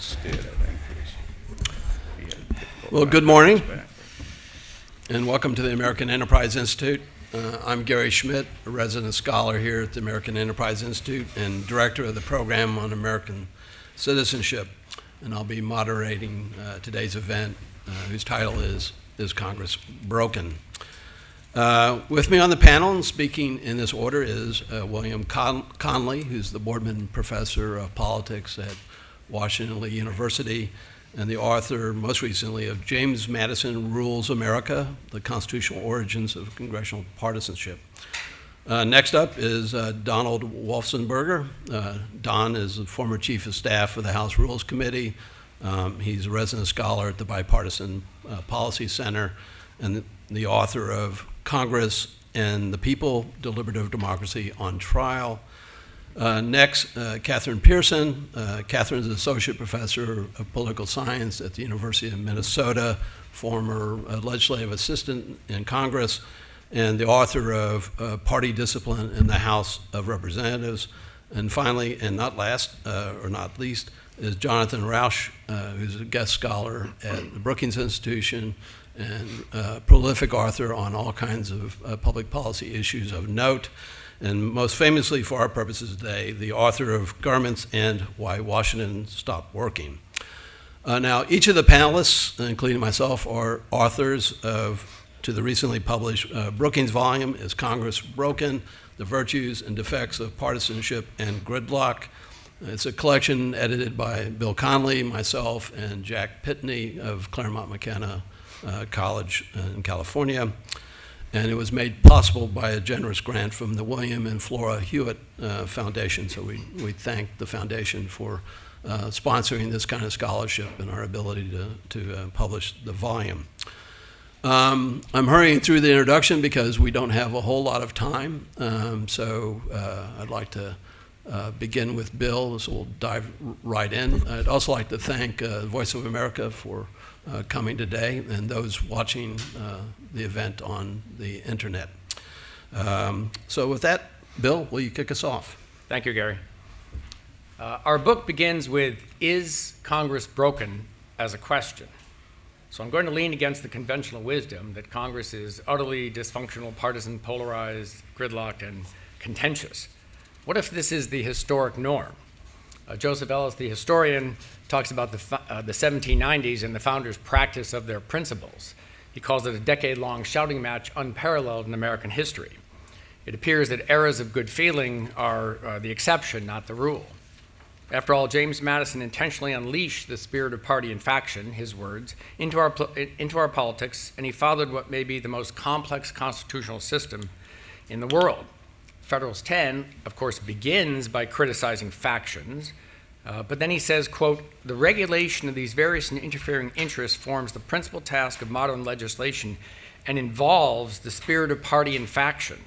Stead, I think. Well, good morning, and welcome to the American Enterprise Institute. I'm Gary Schmidt, a resident scholar here at the American Enterprise Institute and director of the program on American citizenship. And I'll be moderating today's event, whose title is Congress Broken? With me on the panel and speaking in this order is William Conley, who's the Boardman Professor of Politics at Washington Lee University, and the author, most recently, of James Madison Rules America, The Constitutional Origins of Congressional Partisanship. Next up is Donald Wolfsenberger. Don is the former Chief of Staff for the House Rules Committee. He's a resident scholar at the Bipartisan Policy Center and the author of Congress and the People, Deliberative Democracy on Trial. Next, Catherine Pearson. Catherine is an associate professor of political science at the University of Minnesota, former legislative assistant in Congress, and the author of Party Discipline in the House of Representatives. And finally, and not last or not least, is Jonathan Rausch, who's a guest scholar at the Brookings Institution and prolific author on all kinds of public policy issues of note. And most famously for our purposes today, the author of Governments and Why Washington Stopped Working. Now, each of the panelists, including myself, are authors to the recently published Brookings volume, Is Congress Broken? The Virtues and Defects of Partisanship and Gridlock. It's a collection edited by Bill Conley, myself, and Jack Pitney of Claremont McKenna College in California. And it was made possible by a generous grant from the William and Flora Hewitt Foundation. So we thank the foundation for sponsoring this kind of scholarship and our ability to publish the volume. I'm hurrying through the introduction because we don't have a whole lot of time. So I'd like to begin with Bill, so we'll dive right in. I'd also like to thank Voice of America for coming today, and those watching the event on the internet. So with that, Bill, will you kick us off? Thank you, Gary. Our book begins with, is Congress broken, as a question. So I'm going to lean against the conventional wisdom that Congress is utterly dysfunctional, partisan, polarized, gridlocked, and contentious. What if this is the historic norm? Joseph Ellis, the historian, talks about the 1790s and the founders' practice of their principles. He calls it a decade-long shouting match unparalleled in American history. It appears that eras of good feeling are the exception, not the rule. After all, James Madison intentionally unleashed the spirit of party and faction, his words, into our politics, and he fathered what may be the most complex constitutional system in the world. Federalist 10, of course, begins by criticizing factions, but then he says, quote, the regulation of these various and interfering interests forms the principal task of modern legislation and involves the spirit of party and faction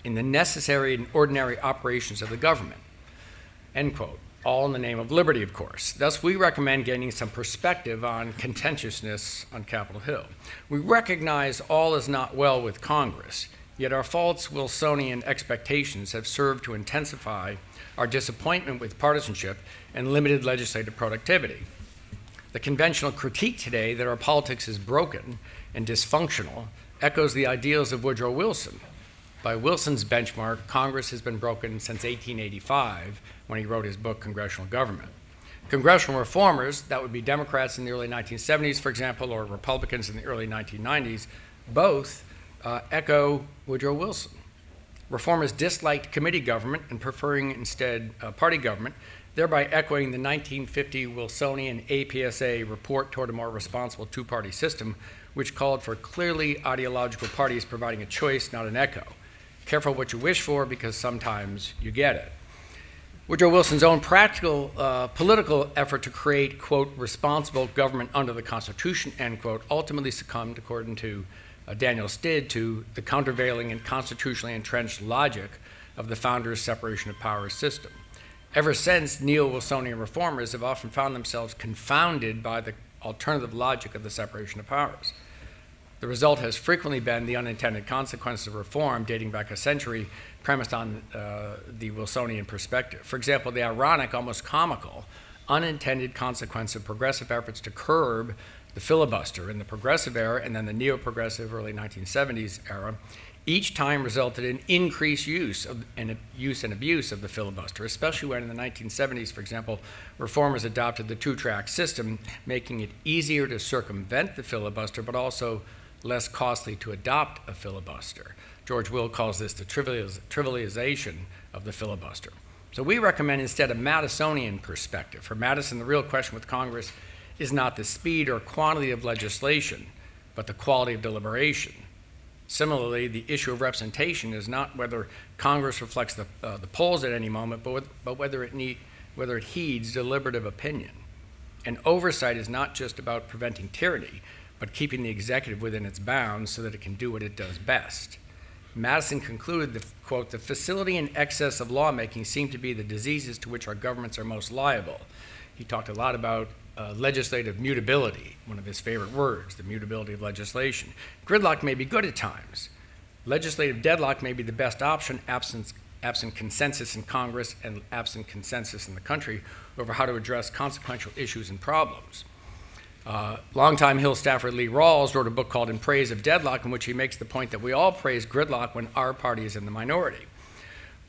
in the necessary and ordinary operations of the government, end quote. All in the name of liberty, of course. Thus, we recommend gaining some perspective on contentiousness on Capitol Hill. We recognize all is not well with Congress, yet our false Wilsonian expectations have served to intensify our disappointment with partisanship and limited legislative productivity. The conventional critique today that our politics is broken and dysfunctional echoes the ideals of Woodrow Wilson. By Wilson's benchmark, Congress has been broken since 1885 when he wrote his book, Congressional Government. Congressional reformers, that would be Democrats in the early 1970s, for example, or Republicans in the early 1990s, both echo Woodrow Wilson. Reformers disliked committee government and preferring instead party government, thereby echoing the 1950 Wilsonian APSA report toward a more responsible two-party system, which called for clearly ideological parties providing a choice, not an echo. Careful what you wish for, because sometimes you get it. Woodrow Wilson's own practical political effort to create, quote, responsible government under the Constitution, end quote, ultimately succumbed, according to Daniel Stid, to the countervailing and constitutionally entrenched logic of the founders' separation of powers system. Ever since, neo-Wilsonian reformers have often found themselves confounded by the alternative logic of the separation of powers. The result has frequently been the unintended consequences of reform dating back a century, premised on the Wilsonian perspective. For example, the ironic, almost comical unintended consequence of progressive efforts to curb the filibuster in the progressive era and then the neo-progressive early 1970s era, each time resulted in increased use and abuse of the filibuster, especially when in the 1970s, for example, reformers adopted the two-track system, making it easier to circumvent the filibuster, but also less costly to adopt a filibuster. George Will calls this the trivialization of the filibuster. So we recommend instead a Madisonian perspective. For Madison, the real question with Congress is not the speed or quantity of legislation, but the quality of deliberation. Similarly, the issue of representation is not whether Congress reflects the polls at any moment, but whether it heeds deliberative opinion. And oversight is not just about preventing tyranny, but keeping the executive within its bounds so that it can do what it does best. Madison concluded, quote, "The facility and excess of lawmaking seem to be the diseases to which our governments are most liable." He talked a lot about legislative mutability, one of his favorite words, the mutability of legislation. Gridlock may be good at times. Legislative deadlock may be the best option, absent consensus in Congress and absent consensus in the country over how to address consequential issues and problems. Longtime Hill staffer Lee Rawls wrote a book called In Praise of Deadlock, in which he makes the point that we all praise gridlock when our party is in the minority.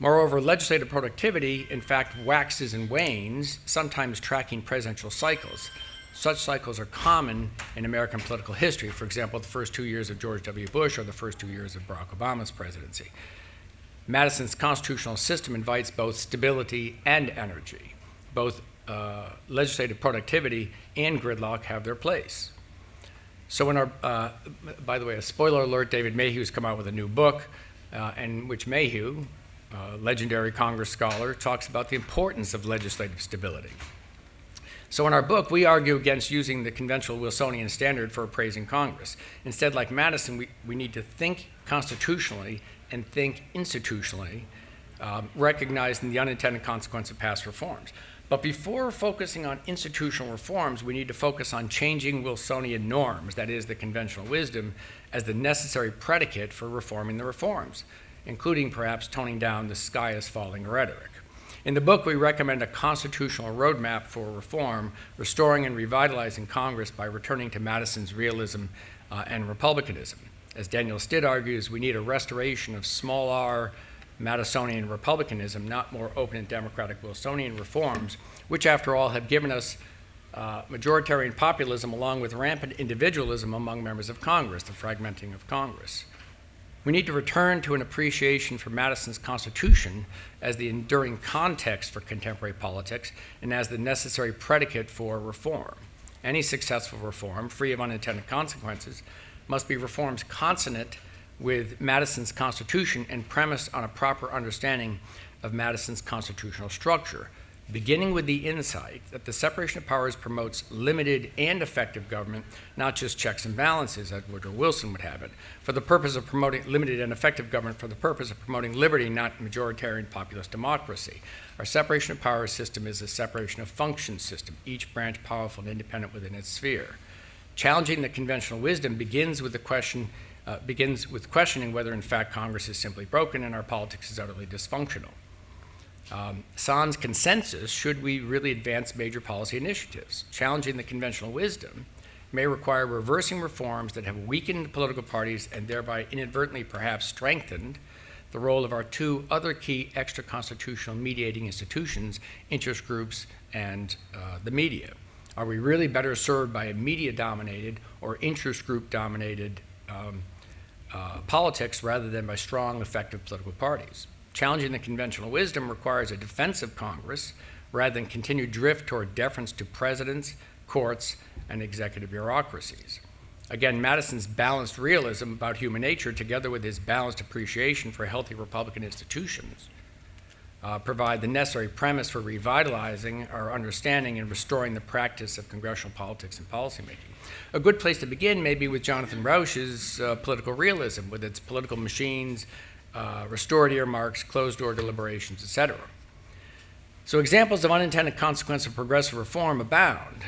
Moreover, legislative productivity, in fact, waxes and wanes, sometimes tracking presidential cycles. Such cycles are common in American political history. For example, the first 2 years of George W. Bush or the first 2 years of Barack Obama's presidency. Madison's constitutional system invites both stability and energy. Both legislative productivity and gridlock have their place. So in our, by the way, a spoiler alert, David Mayhew's come out with a new book in which Mayhew, legendary Congress scholar, talks about the importance of legislative stability. So in our book, we argue against using the conventional Wilsonian standard for appraising Congress. Instead, like Madison, we need to think constitutionally and think institutionally, recognizing the unintended consequence of past reforms. But before focusing on institutional reforms, we need to focus on changing Wilsonian norms, that is, the conventional wisdom, as the necessary predicate for reforming the reforms, including perhaps toning down the sky is falling rhetoric. In the book, we recommend a constitutional roadmap for reform, restoring and revitalizing Congress by returning to Madison's realism and republicanism. As Daniel Stitt argues, we need a restoration of small r Madisonian republicanism, not more open and democratic Wilsonian reforms, which, after all, have given us majoritarian populism along with rampant individualism among members of Congress, the fragmenting of Congress. We need to return to an appreciation for Madison's Constitution as the enduring context for contemporary politics and as the necessary predicate for reform. Any successful reform, free of unintended consequences, must be reforms consonant with Madison's Constitution and premised on a proper understanding of Madison's constitutional structure, beginning with the insight that the separation of powers promotes limited and effective government, not just checks and balances, as Woodrow Wilson would have it, for the purpose of promoting limited and effective government for the purpose of promoting liberty, not majoritarian populist democracy. Our separation of powers system is a separation of functions system, each branch powerful and independent within its sphere. Challenging the conventional wisdom begins with questioning whether, in fact, Congress is simply broken and our politics is utterly dysfunctional. Sans consensus, should we really advance major policy initiatives? Challenging the conventional wisdom may require reversing reforms that have weakened political parties and thereby inadvertently perhaps strengthened the role of our two other key extra-constitutional mediating institutions, interest groups and the media. Are we really better served by a media-dominated or interest group-dominated politics rather than by strong, effective political parties? Challenging the conventional wisdom requires a defensive Congress rather than continued drift toward deference to presidents, courts, and executive bureaucracies. Again, Madison's balanced realism about human nature, together with his balanced appreciation for healthy Republican institutions, provide the necessary premise for revitalizing our understanding and restoring the practice of congressional politics and policymaking. A good place to begin may be with Jonathan Rauch's political realism, with its political machines, restored earmarks, closed-door deliberations, etc. So examples of unintended consequences of progressive reform abound.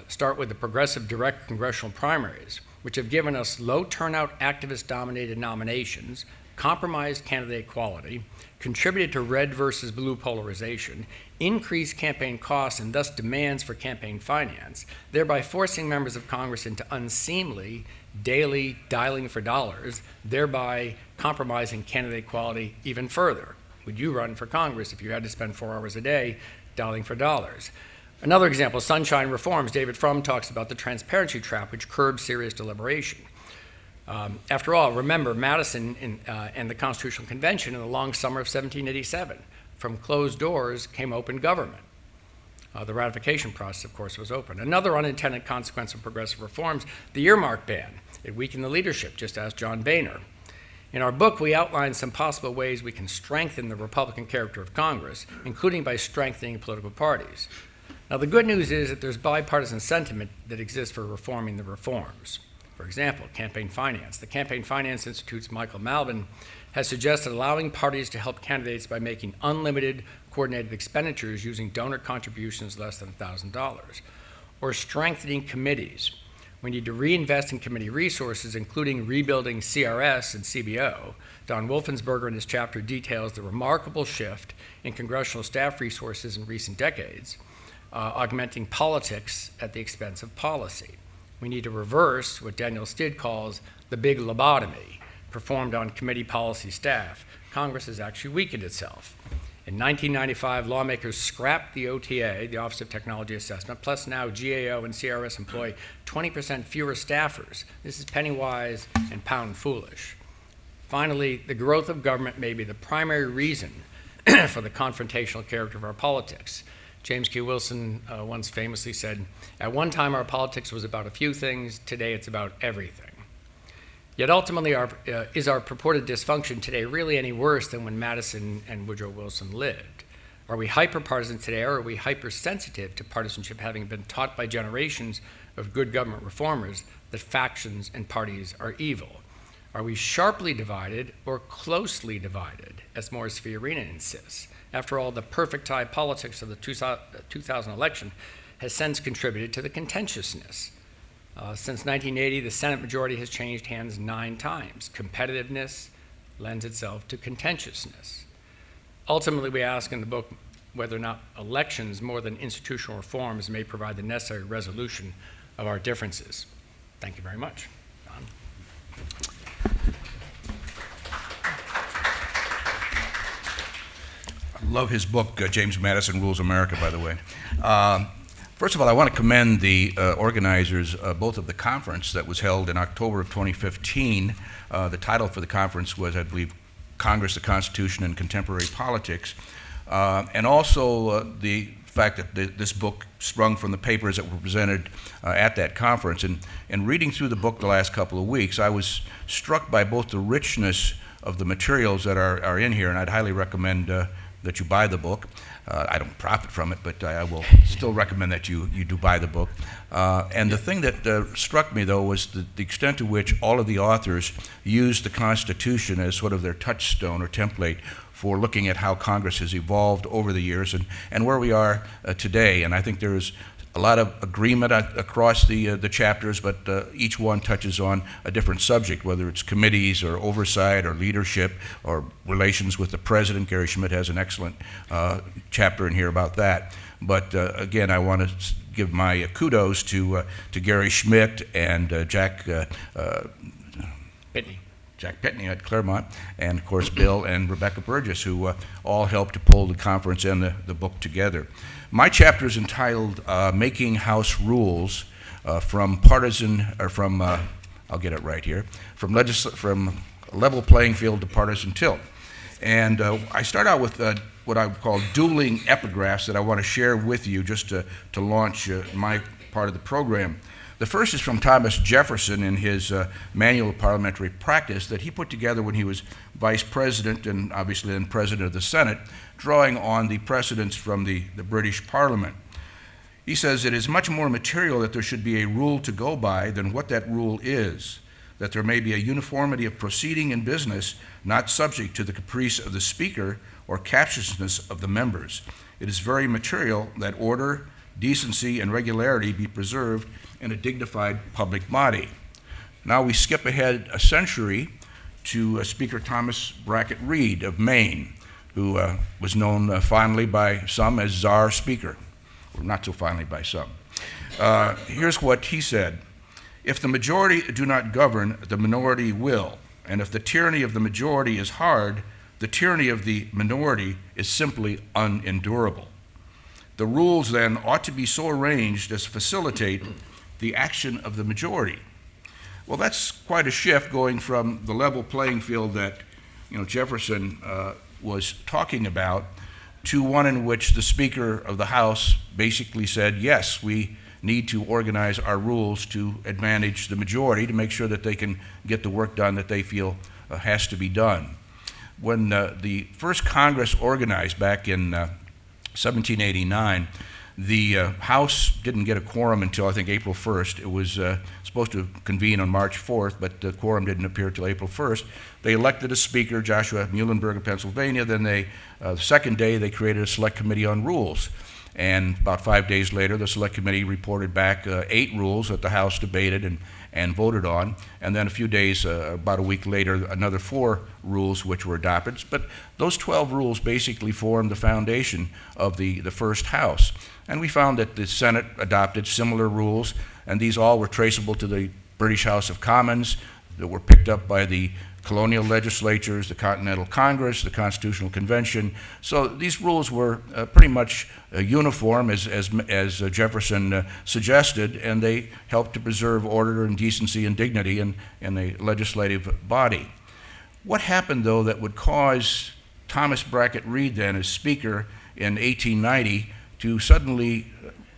Start with the progressive direct congressional primaries, which have given us low-turnout, activist-dominated nominations, compromised candidate quality, contributed to red versus blue polarization, increased campaign costs and thus demands for campaign finance, thereby forcing members of Congress into unseemly daily dialing for dollars, thereby compromising candidate quality even further. Would you run for Congress if you had to spend 4 hours a day dialing for dollars? Another example, sunshine reforms. David Frum talks about the transparency trap, which curbs serious deliberation. After all, remember Madison and the Constitutional Convention in the long summer of 1787. From closed doors came open government. The ratification process, of course, was open. Another unintended consequence of progressive reforms, the earmark ban. It weakened the leadership, just as John Boehner. In our book, we outline some possible ways we can strengthen the Republican character of Congress, including by strengthening political parties. Now, the good news is that there's bipartisan sentiment that exists for reforming the reforms. For example, campaign finance. The Campaign Finance Institute's Michael Malvin has suggested allowing parties to help candidates by making unlimited coordinated expenditures using donor contributions less than $1,000, or strengthening committees. We need to reinvest in committee resources, including rebuilding CRS and CBO. Don Wolfensberger in his chapter details the remarkable shift in congressional staff resources in recent decades, augmenting politics at the expense of policy. We need to reverse what Daniel Stid calls the big lobotomy performed on committee policy staff. Congress has actually weakened itself. In 1995, lawmakers scrapped the OTA, the Office of Technology Assessment, plus now GAO and CRS employ 20% fewer staffers. This is penny wise and pound foolish. Finally, the growth of government may be the primary reason for the confrontational character of our politics. James Q. Wilson once famously said, "At one time our politics was about a few things, today it's about everything." Yet ultimately, is our purported dysfunction today really any worse than when Madison and Woodrow Wilson lived? Are we hyper-partisan today, or are we hypersensitive to partisanship, having been taught by generations of good government reformers that factions and parties are evil? Are we sharply divided or closely divided, as Morris Fiorina insists? After all, the perfect tie politics of the 2000 election has since contributed to the contentiousness. Since 1980, the Senate majority has changed hands 9 times. Competitiveness lends itself to contentiousness. Ultimately, we ask in the book whether or not elections, more than institutional reforms, may provide the necessary resolution of our differences. Thank you very much. Don? I love his book, James Madison Rules America, by the way. First of all, I want to commend the organizers both of the conference that was held in October of 2015. The title for the conference was, I believe, Congress, the Constitution, and Contemporary Politics. And also the fact that this book sprung from the papers that were presented at that conference. And reading through the book the last couple of weeks, I was struck by both the richness of the materials that are in here, and I'd highly recommend that you buy the book. I don't profit from it, but I will still recommend that you do buy the book. And the thing that struck me, though, was the extent to which all of the authors used the Constitution as sort of their touchstone or template for looking at how Congress has evolved over the years and where we are today. And I think there is a lot of agreement across the chapters, but each one touches on a different subject, whether it's committees or oversight or leadership or relations with the president. Gary Schmidt has an excellent chapter in here about that. But again, I want to give my kudos to Gary Schmidt and Jack Pitney at Claremont, and of course Bill and Rebecca Burgess, who all helped to pull the conference and the book together. My chapter is entitled "Making House Rules," from I'll get it right here, from level playing field to partisan tilt. And I start out with what I would call dueling epigraphs that I want to share with you just to launch my part of the program. The first is from Thomas Jefferson in his Manual of Parliamentary Practice that he put together when he was vice president and obviously then president of the Senate, drawing on the precedents from the British Parliament. He says, "It is much more material that there should be a rule to go by than what that rule is, that there may be a uniformity of proceeding in business not subject to the caprice of the speaker or captiousness of the members. It is very material that order, decency, and regularity be preserved in a dignified public body." Now we skip ahead a century to Speaker Thomas Brackett Reed of Maine, who was known fondly by some as Czar Speaker, or not so fondly by some. Here's what he said: "If the majority do not govern, the minority will. And if the tyranny of the majority is hard, the tyranny of the minority is simply unendurable. The rules then ought to be so arranged as to facilitate the action of the majority." Well, that's quite a shift, going from the level playing field that Jefferson was talking about to one in which the Speaker of the House basically said, yes, we need to organize our rules to advantage the majority to make sure that they can get the work done that they feel has to be done. When the first Congress organized back in 1789, the House didn't get a quorum until, I think, April 1st. It was supposed to convene on March 4th, but the quorum didn't appear until April 1st. They elected a speaker, Joshua Muhlenberg of Pennsylvania. Then the second day, they created a select committee on rules. And about 5 days later, the select committee reported back 8 rules that the House debated and voted on. And then a few days, about a week later, another 4 rules which were adopted. But those 12 rules basically formed the foundation of the first House. And we found that the Senate adopted similar rules, and these all were traceable to the British House of Commons that were picked up by the colonial legislatures, the Continental Congress, the Constitutional Convention. So these rules were pretty much uniform, as Jefferson suggested, and they helped to preserve order and decency and dignity in the legislative body. What happened, though, that would cause Thomas Brackett Reed, then as Speaker in 1890, to suddenly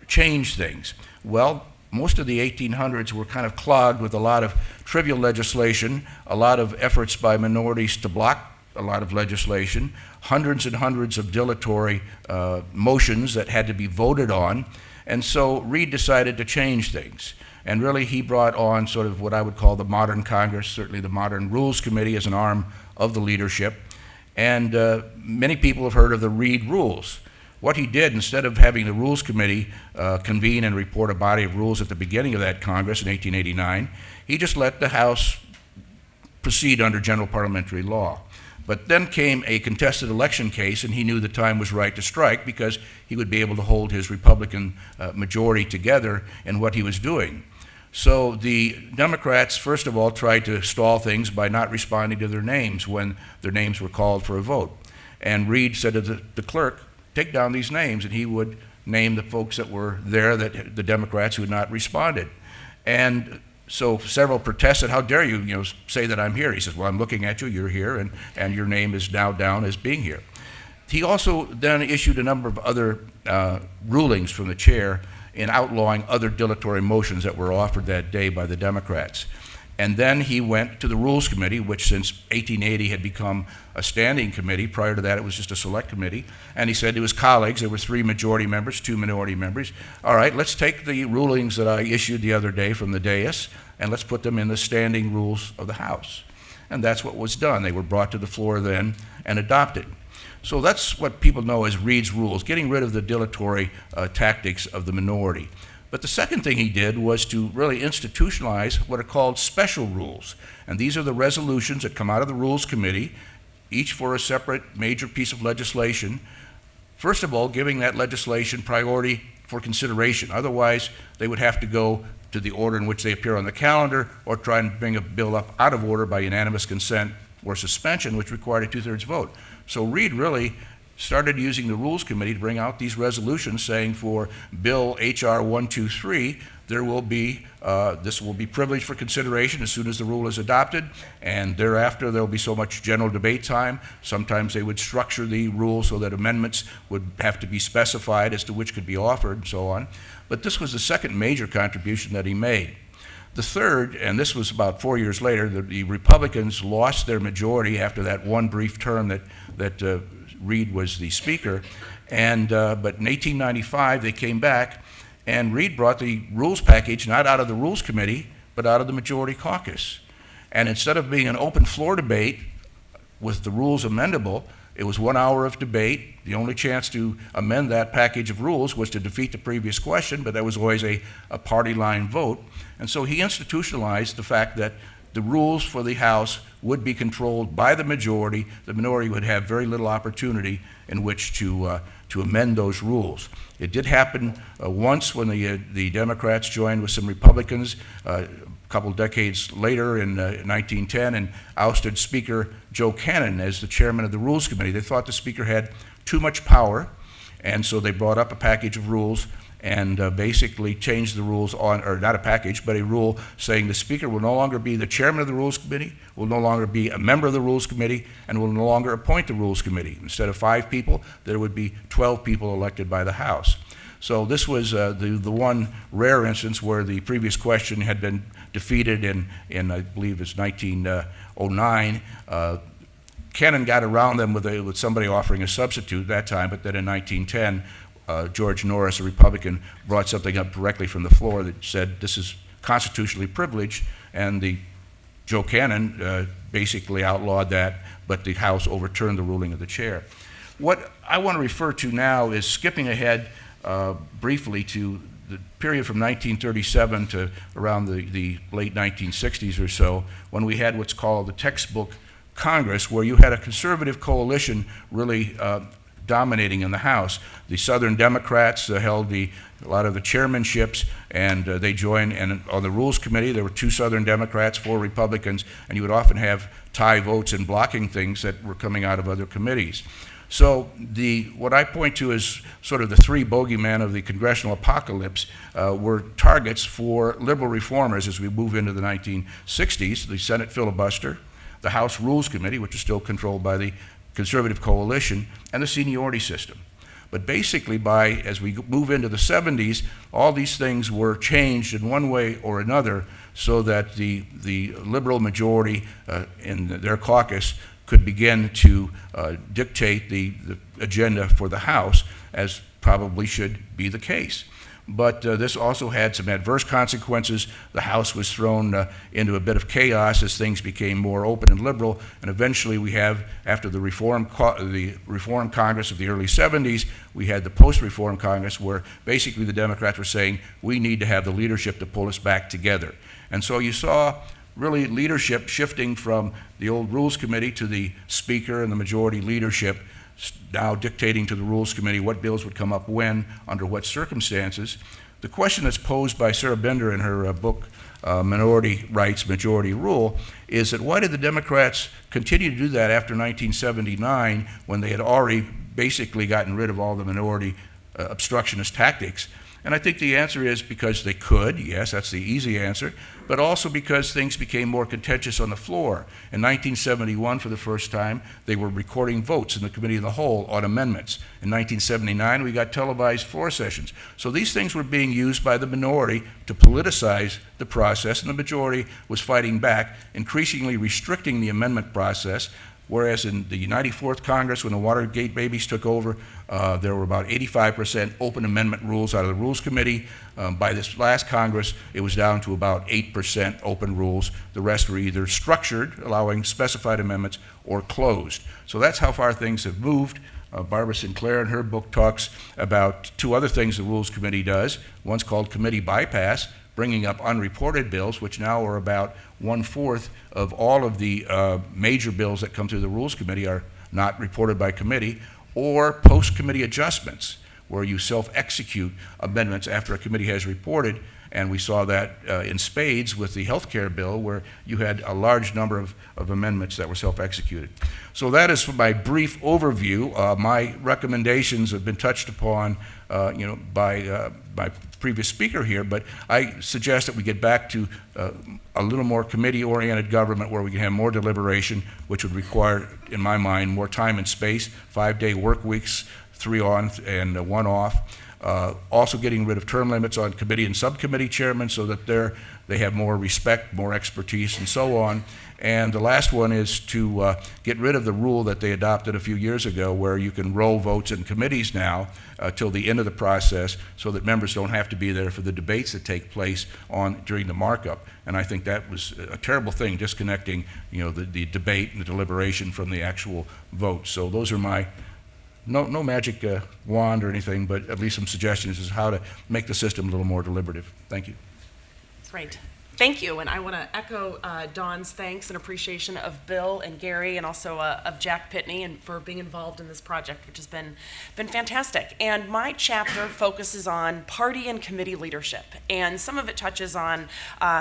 change things? Well, most of the 1800s were kind of clogged with a lot of trivial legislation, a lot of efforts by minorities to block a lot of legislation, hundreds and hundreds of dilatory motions that had to be voted on. And so Reed decided to change things. And really, he brought on sort of what I would call the modern Congress, certainly the modern Rules Committee as an arm of the leadership. And many people have heard of the Reed Rules. What he did, instead of having the Rules Committee convene and report a body of rules at the beginning of that Congress in 1889, he just let the House proceed under general parliamentary law. But then came a contested election case, and he knew the time was right to strike because he would be able to hold his Republican majority together in what he was doing. So the Democrats, first of all, tried to stall things by not responding to their names when their names were called for a vote. And Reed said to the clerk, "Take down these names," and he would name the folks that were there, that the Democrats who had not responded. And so several protested, "How dare you, say that I'm here?" He says, "Well, I'm looking at you, you're here, and your name is now down as being here." He also then issued a number of other rulings from the chair in outlawing other dilatory motions that were offered that day by the Democrats. And then he went to the Rules Committee, which since 1880 had become a standing committee. Prior to that, it was just a select committee. And he said to his colleagues, there were 3 majority members, 2 minority members, "All right, let's take the rulings that I issued the other day from the dais, and let's put them in the standing rules of the House." And that's what was done. They were brought to the floor then and adopted. So that's what people know as Reed's Rules, getting rid of the dilatory tactics of the minority. But the second thing he did was to really institutionalize what are called special rules. And these are the resolutions that come out of the Rules Committee, each for a separate major piece of legislation. First of all, giving that legislation priority for consideration. Otherwise, they would have to go to the order in which they appear on the calendar or try and bring a bill up out of order by unanimous consent or suspension, which required a 2/3 vote. So Reed really started using the Rules Committee to bring out these resolutions saying for Bill H.R. 123, there will be, this will be privileged for consideration as soon as the rule is adopted, and thereafter there will be so much general debate time. Sometimes they would structure the rule so that amendments would have to be specified as to which could be offered and so on. But this was the second major contribution that he made. The third, and this was about 4 years later, the Republicans lost their majority after that one brief term that Reed was the Speaker, and but in 1895 they came back, and Reed brought the rules package not out of the Rules Committee, but out of the Majority Caucus. And instead of being an open floor debate with the rules amendable, it was 1 hour of debate. The only chance to amend that package of rules was to defeat the previous question, but that was always a party line vote. And so he institutionalized the fact that the rules for the House would be controlled by the majority. The minority would have very little opportunity in which to amend those rules. It did happen once when the Democrats joined with some Republicans a couple decades later in 1910 and ousted Speaker Joe Cannon as the chairman of the Rules Committee. They thought the Speaker had too much power, and so they brought up a package of rules and basically changed the rules on, or not a package, but a rule saying the Speaker will no longer be the chairman of the Rules Committee, will no longer be a member of the Rules Committee, and will no longer appoint the Rules Committee. Instead of 5 people, there would be 12 people elected by the House. So this was the one rare instance where the previous question had been defeated in I believe it's 1909. Cannon got around them with somebody offering a substitute at that time, but then in 1910, George Norris, a Republican, brought something up directly from the floor that said this is constitutionally privileged, and Joe Cannon basically outlawed that, but the House overturned the ruling of the chair. What I want to refer to now is skipping ahead briefly to the period from 1937 to around the late 1960s or so, when we had what's called the textbook Congress, where you had a conservative coalition really dominating in the House. The Southern Democrats held a lot of the chairmanships, and they joined, and on the Rules Committee there were 2 Southern Democrats, 4 Republicans, and you would often have tie votes and blocking things that were coming out of other committees. So what I point to as sort of the 3 bogeymen of the congressional apocalypse were targets for liberal reformers as we move into the 1960s: the Senate filibuster, the House Rules Committee, which is still controlled by the conservative coalition, and the seniority system. But basically, as we move into the 70s, all these things were changed in one way or another so that the liberal majority in their caucus could begin to dictate the agenda for the House, as probably should be the case. But this also had some adverse consequences. The House was thrown into a bit of chaos as things became more open and liberal, and eventually we have, after the Reform Congress of the early 70s, we had the Post-Reform Congress, where basically the Democrats were saying, we need to have the leadership to pull us back together. And so you saw really leadership shifting from the old Rules Committee to the Speaker and the majority leadership, now dictating to the Rules Committee what bills would come up when, under what circumstances. The question that's posed by Sarah Bender in her book, Minority Rights, Majority Rule, is that why did the Democrats continue to do that after 1979 when they had already basically gotten rid of all the minority obstructionist tactics? And I think the answer is because they could. Yes, that's the easy answer, but also because things became more contentious on the floor. In 1971, for the first time, they were recording votes in the Committee of the Whole on amendments. In 1979, we got televised floor sessions. So these things were being used by the minority to politicize the process, and the majority was fighting back, increasingly restricting the amendment process. Whereas in the 94th Congress, when the Watergate babies took over, there were about 85% open amendment rules out of the Rules Committee. By this last Congress, it was down to about 8% open rules. The rest were either structured, allowing specified amendments, or closed. So that's how far things have moved. Barbara Sinclair in her book talks about 2 other things the Rules Committee does. One's called committee bypass, bringing up unreported bills, which now are about 1/4 of all of the major bills that come through the Rules Committee are not reported by committee, or post-committee adjustments, where you self-execute amendments after a committee has reported. And we saw that in spades with the health care bill, where you had a large number of amendments that were self-executed. So that is my brief overview. My recommendations have been touched upon by my previous speaker here, but I suggest that we get back to a little more committee-oriented government where we can have more deliberation, which would require, in my mind, more time and space, 5-day work weeks, 3 on and 1 off. Also getting rid of term limits on committee and subcommittee chairmen so that they have more respect, more expertise, and so on. And the last one is to get rid of the rule that they adopted a few years ago where you can roll votes in committees now till the end of the process so that members don't have to be there for the debates that take place during the markup. And I think that was a terrible thing, disconnecting the debate and the deliberation from the actual vote. So those are my no magic wand or anything, but at least some suggestions as how to make the system a little more deliberative. Thank you. Great. Thank you, and I want to echo Dawn's thanks and appreciation of Bill and Gary, and also of Jack Pitney, and for being involved in this project, which has been fantastic. And my chapter focuses on party and committee leadership, and some of it touches on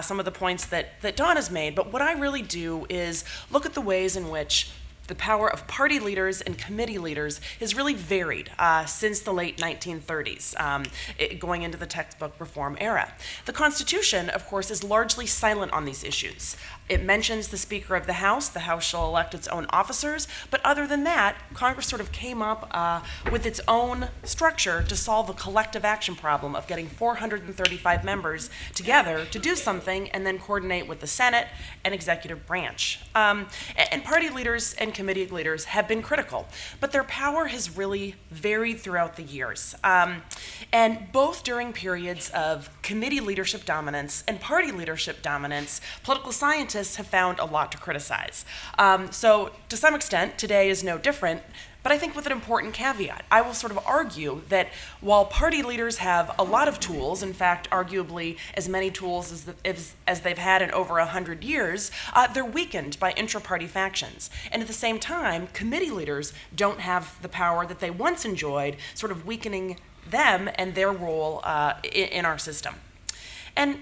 some of the points that Dawn has made. But what I really do is look at the ways in which the power of party leaders and committee leaders has really varied since the late 1930s, going into the textbook reform era. The Constitution, of course, is largely silent on these issues. It mentions the Speaker of the House shall elect its own officers, but other than that, Congress sort of came up with its own structure to solve the collective action problem of getting 435 members together to do something and then coordinate with the Senate and executive branch. And party leaders and committee leaders have been critical, but their power has really varied throughout the years. And both during periods of committee leadership dominance and party leadership dominance, political scientists have found a lot to criticize. So to some extent, today is no different, but I think with an important caveat. I will sort of argue that while party leaders have a lot of tools, in fact, arguably as many tools as they've had in over 100 years, they're weakened by intra-party factions. And at the same time, committee leaders don't have the power that they once enjoyed, sort of weakening them and their role in our system. And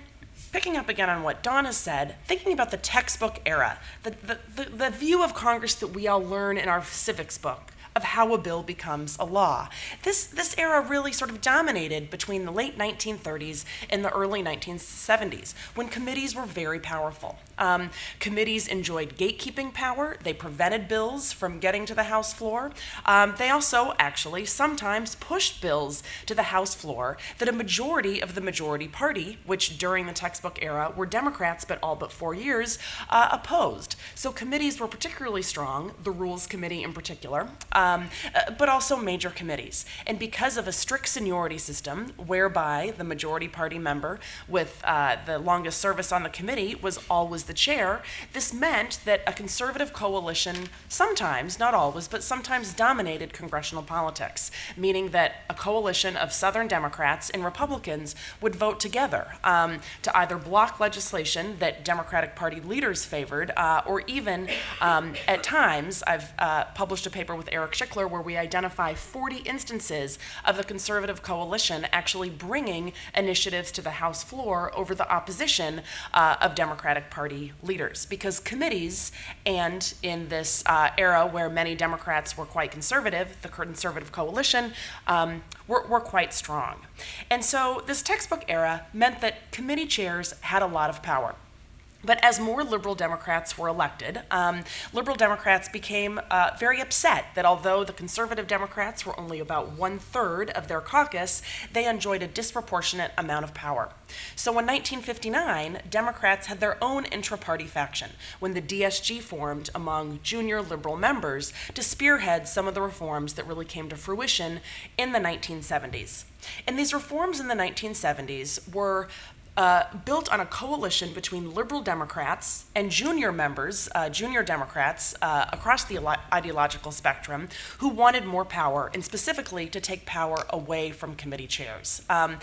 picking up again on what Dawn has said, thinking about the textbook era, the view of Congress that we all learn in our civics book, of how a bill becomes a law. This era really sort of dominated between the late 1930s and the early 1970s, when committees were very powerful. Committees enjoyed gatekeeping power. They prevented bills from getting to the House floor. They also actually sometimes pushed bills to the House floor that a majority of the majority party, which during the textbook era were Democrats but all but 4 years, opposed. So committees were particularly strong, the Rules Committee in particular, but also major committees. And because of a strict seniority system whereby the majority party member with the longest service on the committee was always the chair, this meant that a conservative coalition sometimes, not always, but sometimes dominated congressional politics, meaning that a coalition of Southern Democrats and Republicans would vote together to either block legislation that Democratic Party leaders favored, or even at times, I've published a paper with Eric Schickler where we identify 40 instances of the conservative coalition actually bringing initiatives to the House floor over the opposition of Democratic Party leaders. Because committees, and in this era where many Democrats were quite conservative, the conservative coalition, were quite strong. And so this textbook era meant that committee chairs had a lot of power. But as more liberal Democrats were elected, liberal Democrats became very upset that although the conservative Democrats were only about 1/3 of their caucus, they enjoyed a disproportionate amount of power. So in 1959, Democrats had their own intra-party faction when the DSG formed among junior liberal members to spearhead some of the reforms that really came to fruition in the 1970s. And these reforms in the 1970s were built on a coalition between liberal Democrats and junior members, junior Democrats across the ideological spectrum who wanted more power, and specifically to take power away from committee chairs. And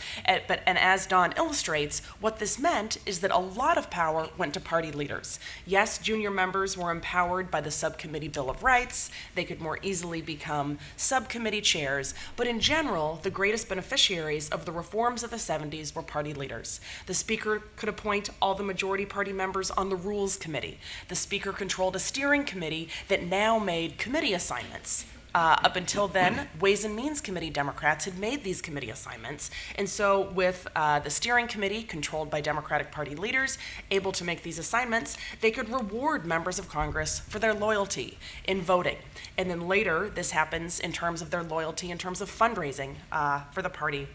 as Dawn illustrates, what this meant is that a lot of power went to party leaders. Yes, junior members were empowered by the Subcommittee Bill of Rights. They could more easily become subcommittee chairs, but in general, the greatest beneficiaries of the reforms of the 70s were party leaders. The Speaker could appoint all the majority party members on the Rules Committee. The Speaker controlled a steering committee that now made committee assignments. Up until then, Ways and Means Committee Democrats had made these committee assignments. And so with the steering committee controlled by Democratic Party leaders able to make these assignments, they could reward members of Congress for their loyalty in voting. And then later, this happens in terms of their loyalty in terms of fundraising for the party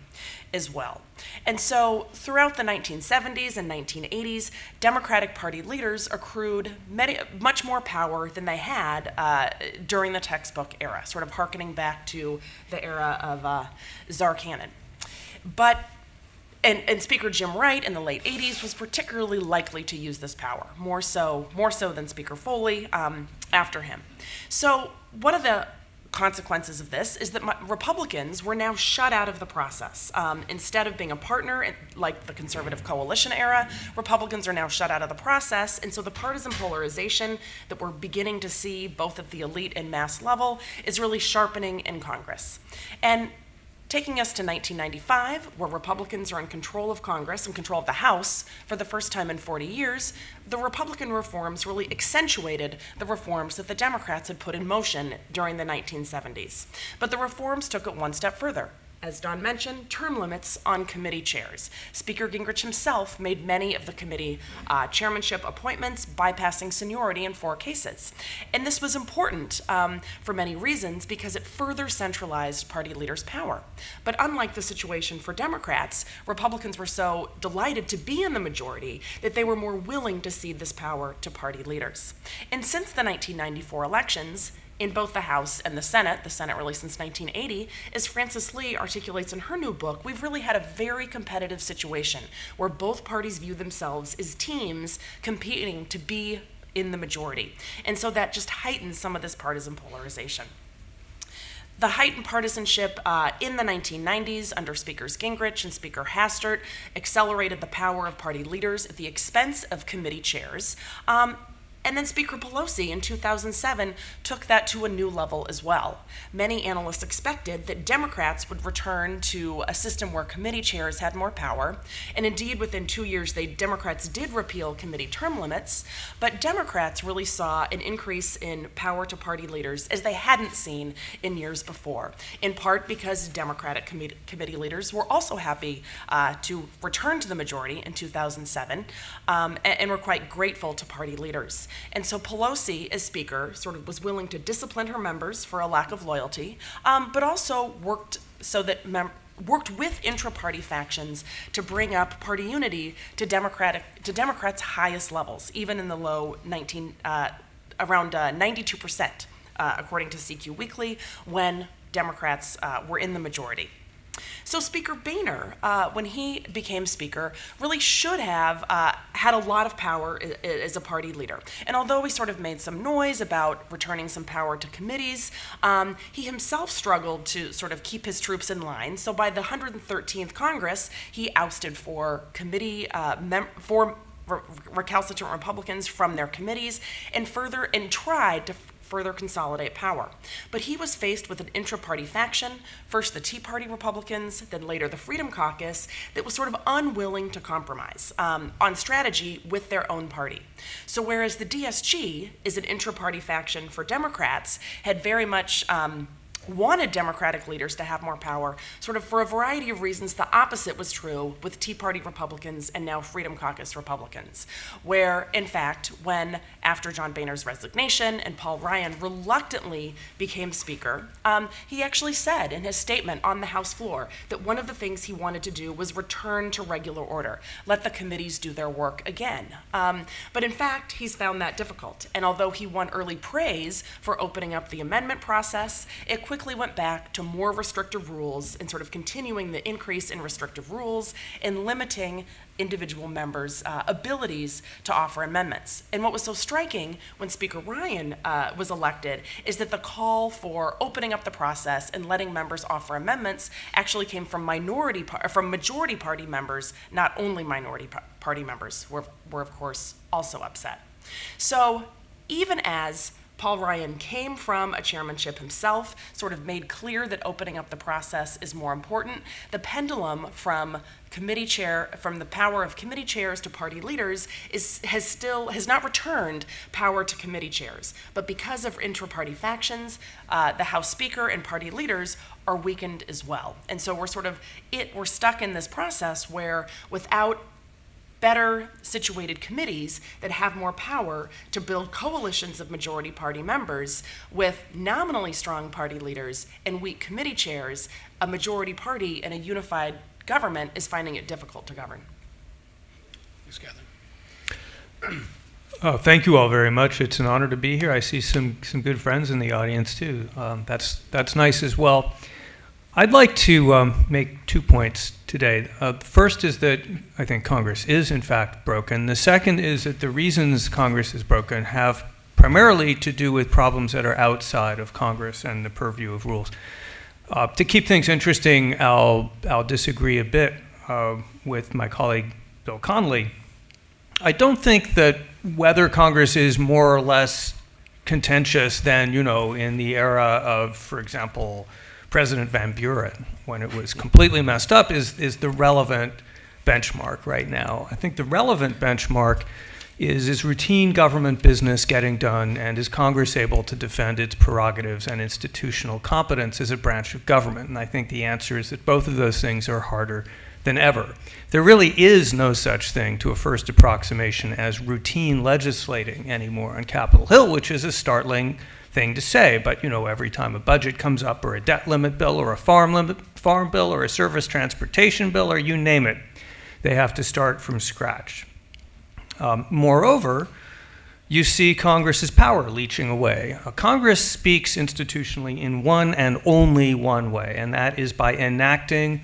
as well. And so throughout the 1970s and 1980s, Democratic Party leaders accrued much more power than they had during the textbook era, sort of hearkening back to the era of Czar Cannon. And Speaker Jim Wright in the late 80s was particularly likely to use this power, more so than Speaker Foley after him. So one of the consequences of this is that Republicans were now shut out of the process. Instead of being a partner, like the conservative coalition era, Republicans are now shut out of the process, and so the partisan polarization that we're beginning to see both at the elite and mass level is really sharpening in Congress. And taking us to 1995, where Republicans are in control of Congress and control of the House for the first time in 40 years, the Republican reforms really accentuated the reforms that the Democrats had put in motion during the 1970s. But the reforms took it one step further. As Don mentioned, term limits on committee chairs. Speaker Gingrich himself made many of the committee chairmanship appointments, bypassing seniority in 4 cases. And this was important for many reasons because it further centralized party leaders' power. But unlike the situation for Democrats, Republicans were so delighted to be in the majority that they were more willing to cede this power to party leaders. And since the 1994 elections, in both the House and the Senate really since 1980, as Frances Lee articulates in her new book, we've really had a very competitive situation where both parties view themselves as teams competing to be in the majority. And so that just heightens some of this partisan polarization. The heightened partisanship in the 1990s under Speakers Gingrich and Speaker Hastert accelerated the power of party leaders at the expense of committee chairs. And then Speaker Pelosi in 2007 took that to a new level as well. Many analysts expected that Democrats would return to a system where committee chairs had more power, and indeed within 2 years Democrats did repeal committee term limits, but Democrats really saw an increase in power to party leaders as they hadn't seen in years before, in part because Democratic committee leaders were also happy to return to the majority in 2007 and were quite grateful to party leaders. And so Pelosi, as Speaker, sort of was willing to discipline her members for a lack of loyalty, but also worked with intra-party factions to bring up party unity to Democrats' highest levels, even in the low around 92%, according to CQ Weekly, when Democrats were in the majority. So Speaker Boehner, when he became Speaker, really should have had a lot of power as a party leader. And although he sort of made some noise about returning some power to committees, he himself struggled to sort of keep his troops in line. So by the 113th Congress, he ousted for recalcitrant Republicans from their committees and tried to further consolidate power. But he was faced with an intra-party faction, first the Tea Party Republicans, then later the Freedom Caucus, that was sort of unwilling to compromise on strategy with their own party. So whereas the DSG is an intra-party faction for Democrats, had very much wanted Democratic leaders to have more power, sort of for a variety of reasons. The opposite was true with Tea Party Republicans and now Freedom Caucus Republicans, where, in fact, after John Boehner's resignation and Paul Ryan reluctantly became Speaker, he actually said in his statement on the House floor that one of the things he wanted to do was return to regular order, let the committees do their work again. But in fact, he's found that difficult. And although he won early praise for opening up the amendment process, it quickly went back to more restrictive rules and sort of continuing the increase in restrictive rules and limiting individual members' abilities to offer amendments. And what was so striking when Speaker Ryan was elected is that the call for opening up the process and letting members offer amendments actually came from majority party members, not only minority party members, were of course also upset. So even as Paul Ryan came from a chairmanship himself, sort of made clear that opening up the process is more important. The pendulum from the power of committee chairs to party leaders has not returned power to committee chairs. But because of intra-party factions, the House Speaker and party leaders are weakened as well. And so we're stuck in this process where without better situated committees that have more power to build coalitions of majority party members with nominally strong party leaders and weak committee chairs, a majority party and a unified government is finding it difficult to govern. Thanks, Catherine. Thank you all very much. It's an honor to be here. I see some good friends in the audience too. That's nice as well. I'd like to make 2 points today. The first is that I think Congress is in fact broken. The second is that the reasons Congress is broken have primarily to do with problems that are outside of Congress and the purview of rules. To keep things interesting, I'll disagree a bit with my colleague Bill Connolly. I don't think that whether Congress is more or less contentious than, in the era of, for example, President Van Buren, when it was completely messed up, is the relevant benchmark right now. I think the relevant benchmark is routine government business getting done, and is Congress able to defend its prerogatives and institutional competence as a branch of government? And I think the answer is that both of those things are harder than ever. There really is no such thing to a first approximation as routine legislating anymore on Capitol Hill, which is a startling thing to say. But every time a budget comes up, or a debt limit bill, or a farm bill, or a surface transportation bill, or you name it, they have to start from scratch. Moreover, you see Congress's power leaching away. Congress speaks institutionally in one and only one way, and that is by enacting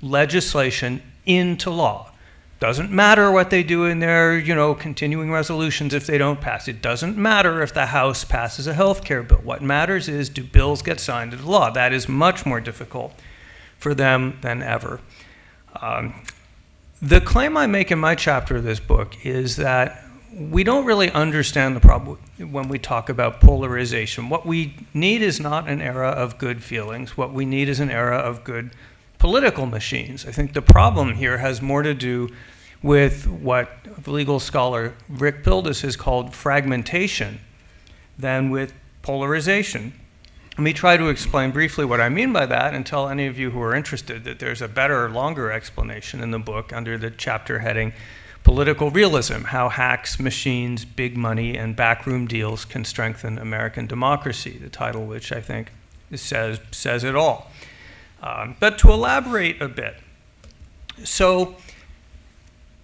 legislation into law. Doesn't matter what they do in their, continuing resolutions if they don't pass. It doesn't matter if the House passes a health care bill. What matters is, do bills get signed into law? That is much more difficult for them than ever. The claim I make in my chapter of this book is that we don't really understand the problem when we talk about polarization. What we need is not an era of good feelings. What we need is an era of good political machines. I think the problem here has more to do with what the legal scholar Rick Pildes has called fragmentation than with polarization. Let me try to explain briefly what I mean by that, and tell any of you who are interested that there's a better, longer explanation in the book under the chapter heading Political Realism: How Hacks, Machines, Big Money, and Backroom Deals Can Strengthen American Democracy, the title which I think says it all. But to elaborate a bit, so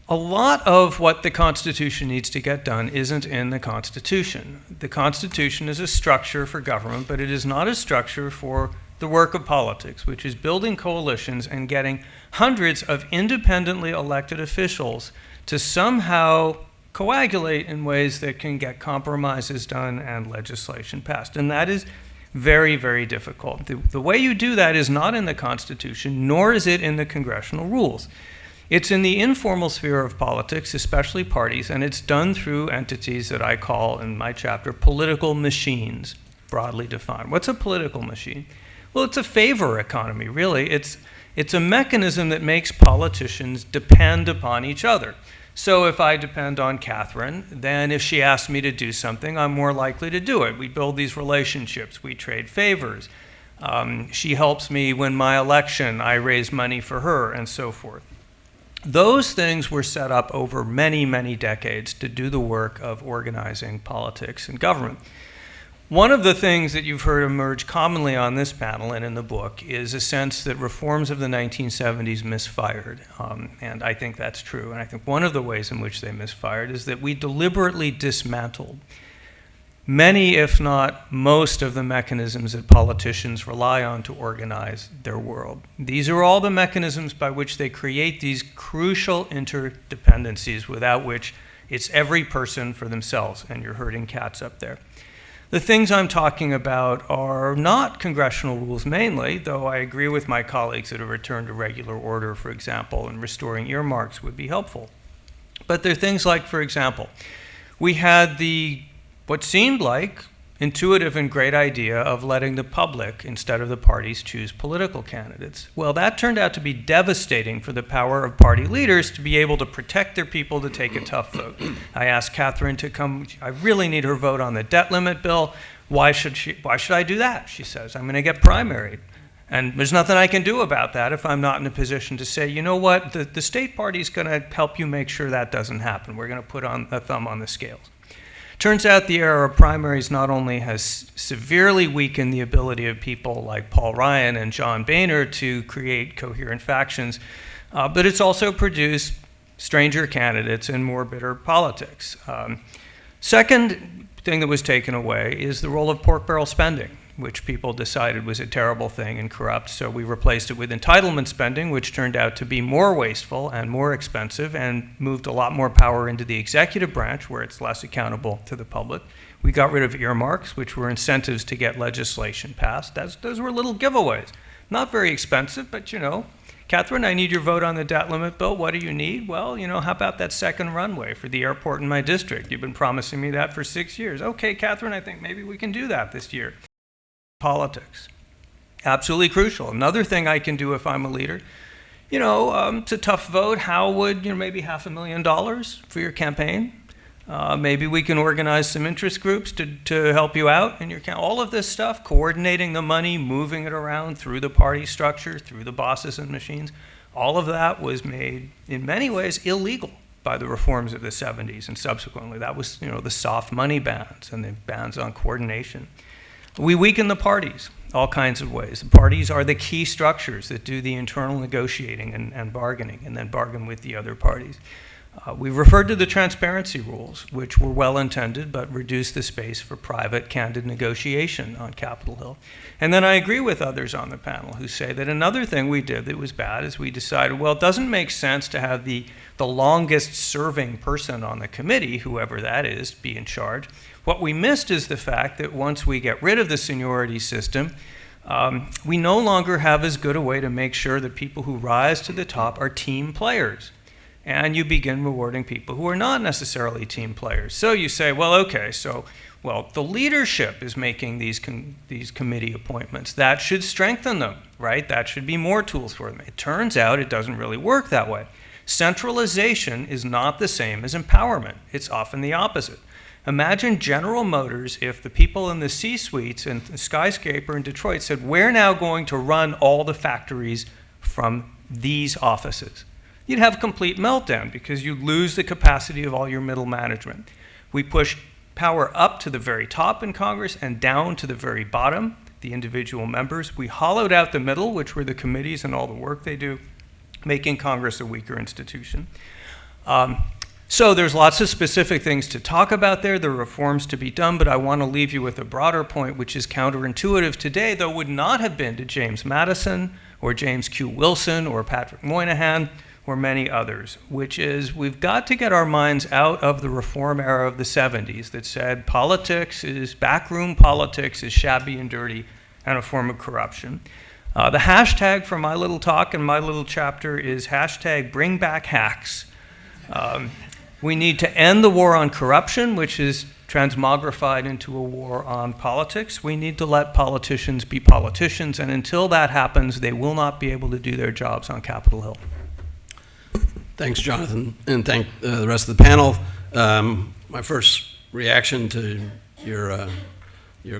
a lot of what the Constitution needs to get done isn't in the Constitution. The Constitution is a structure for government, but it is not a structure for the work of politics, which is building coalitions and getting hundreds of independently elected officials to somehow coagulate in ways that can get compromises done and legislation passed. And that is very, very difficult. The way you do that is not in the Constitution, nor is it in the congressional rules. It's in the informal sphere of politics, especially parties, and it's done through entities that I call, in my chapter, political machines, broadly defined. What's a political machine? Well, it's a favor economy, really. It's a mechanism that makes politicians depend upon each other. So if I depend on Catherine, then if she asks me to do something, I'm more likely to do it. We build these relationships. We trade favors. She helps me win my election. I raise money for her, and so forth. Those things were set up over many, many decades to do the work of organizing politics and government. One of the things that you've heard emerge commonly on this panel and in the book is a sense that reforms of the 1970s misfired. And I think that's true. And I think one of the ways in which they misfired is that we deliberately dismantled many, if not most, of the mechanisms that politicians rely on to organize their world. These are all the mechanisms by which they create these crucial interdependencies without which it's every person for themselves, and you're herding cats up there. The things I'm talking about are not congressional rules mainly, though I agree with my colleagues that a return to regular order, for example, and restoring earmarks would be helpful. But they're things like, for example, we had what seemed like intuitive and great idea of letting the public, instead of the parties, choose political candidates. Well, that turned out to be devastating for the power of party leaders to be able to protect their people to take a tough vote. I asked Catherine to come. I really need her vote on the debt limit bill. Why should I do that? She says, I'm going to get primaried. And there's nothing I can do about that if I'm not in a position to say, you know what, the state party's going to help you make sure that doesn't happen. We're going to put on a thumb on the scales. Turns out the era of primaries not only has severely weakened the ability of people like Paul Ryan and John Boehner to create coherent factions, but it's also produced stranger candidates and more bitter politics. Second thing that was taken away is the role of pork barrel spending, which people decided was a terrible thing and corrupt, so we replaced it with entitlement spending, which turned out to be more wasteful and more expensive and moved a lot more power into the executive branch, where it's less accountable to the public. We got rid of earmarks, which were incentives to get legislation passed. Those were little giveaways. Not very expensive, but Catherine, I need your vote on the debt limit bill. What do you need? Well, how about that second runway for the airport in my district? You've been promising me that for 6 years. Okay, Catherine, I think maybe we can do that this year. Politics. Absolutely crucial. Another thing I can do if I'm a leader, it's a tough vote. How would, maybe $500,000 for your campaign? Maybe we can organize some interest groups to help you out in your campaign. All of this stuff, coordinating the money, moving it around through the party structure, through the bosses and machines, all of that was made, in many ways, illegal by the reforms of the 70s and subsequently. That was, the soft money bans and the bans on coordination. We weaken the parties all kinds of ways. The parties are the key structures that do the internal negotiating and bargaining and then bargain with the other parties. We've referred to the transparency rules, which were well-intended but reduced the space for private, candid negotiation on Capitol Hill. And then I agree with others on the panel who say that another thing we did that was bad is we decided, well, it doesn't make sense to have the longest-serving person on the committee, whoever that is, be in charge. What we missed is the fact that once we get rid of the seniority system, we no longer have as good a way to make sure that people who rise to the top are team players. And you begin rewarding people who are not necessarily team players. So you say, well, okay, the leadership is making these committee appointments. That should strengthen them, right? That should be more tools for them. It turns out it doesn't really work that way. Centralization is not the same as empowerment. It's often the opposite. Imagine General Motors if the people in the C-suites and the skyscraper in Detroit said, we're now going to run all the factories from these offices. You'd have a complete meltdown because you'd lose the capacity of all your middle management. We push power up to the very top in Congress and down to the very bottom, the individual members. We hollowed out the middle, which were the committees and all the work they do, making Congress a weaker institution. So there's lots of specific things to talk about there. There are reforms to be done, but I want to leave you with a broader point, which is counterintuitive today, though would not have been to James Madison or James Q. Wilson or Patrick Moynihan or many others, which is we've got to get our minds out of the reform era of the 70s that said backroom politics is shabby and dirty and a form of corruption. The hashtag for my little talk and my little chapter is #BringBackHacks. We need to end the war on corruption, which is transmogrified into a war on politics. We need to let politicians be politicians, and until that happens, they will not be able to do their jobs on Capitol Hill. Thanks, Jonathan, and thank the rest of the panel. My first reaction to your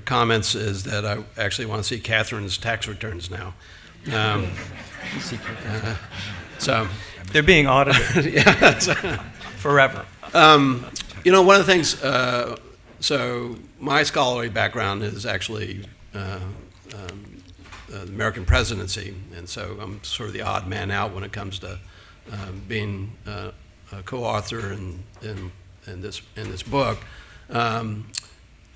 comments is that I actually want to see Catherine's tax returns now. So they're being audited. Yeah. Forever. One of the things, so my scholarly background is actually the American presidency, and so I'm sort of the odd man out when it comes to being a co-author in this book. And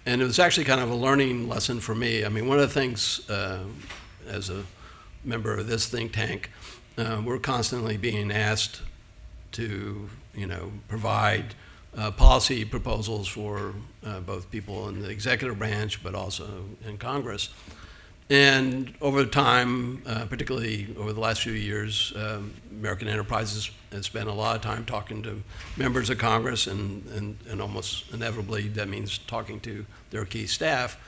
it was actually kind of a learning lesson for me. I mean, one of the things as a member of this think tank, we're constantly being asked to provide policy proposals for both people in the executive branch, but also in Congress. And over time, particularly over the last few years, American Enterprises has spent a lot of time talking to members of Congress, and almost inevitably that means talking to their key staff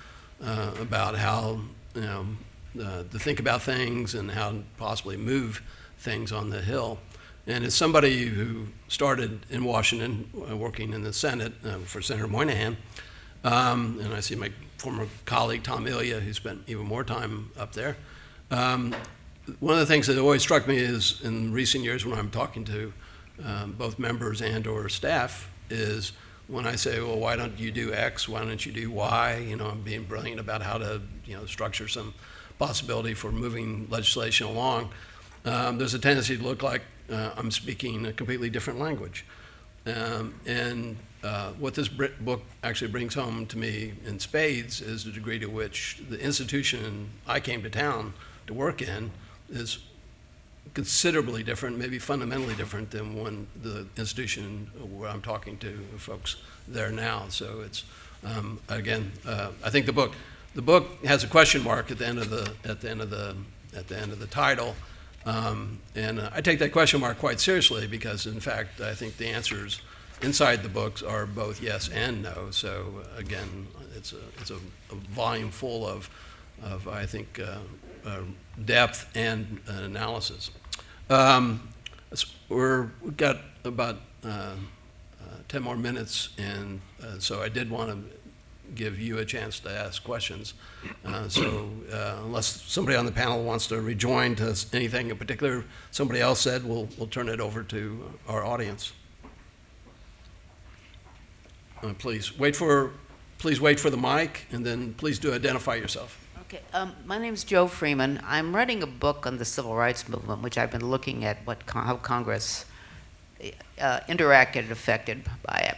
about how to think about things and how to possibly move things on the Hill. And as somebody who started in Washington working in the Senate for Senator Moynihan, and I see my former colleague Tom Ilya, who spent even more time up there. One of the things that always struck me is in recent years when I'm talking to both members and or staff is when I say, well, why don't you do X? Why don't you do Y? I'm being brilliant about how to structure some possibility for moving legislation along. There's a tendency to look like I'm speaking a completely different language. What this book actually brings home to me in spades is the degree to which the institution I came to town to work in is considerably different, maybe fundamentally different than the institution where I'm talking to folks there now. So it's Again, I think the book has a question mark at the end of the title, and I take that question mark quite seriously because, in fact, I think the answers inside the books are both yes and no. So again, it's a volume full of I think depth and analysis. We've got about 10 more minutes, and so I did want to give you a chance to ask questions. Unless somebody on the panel wants to rejoin to anything in particular somebody else said, we'll turn it over to our audience. Please wait for the mic, and then please do identify yourself. Okay, my name is Joe Freeman. I'm writing a book on the civil rights movement, which I've been looking at how Congress interacted and affected by it.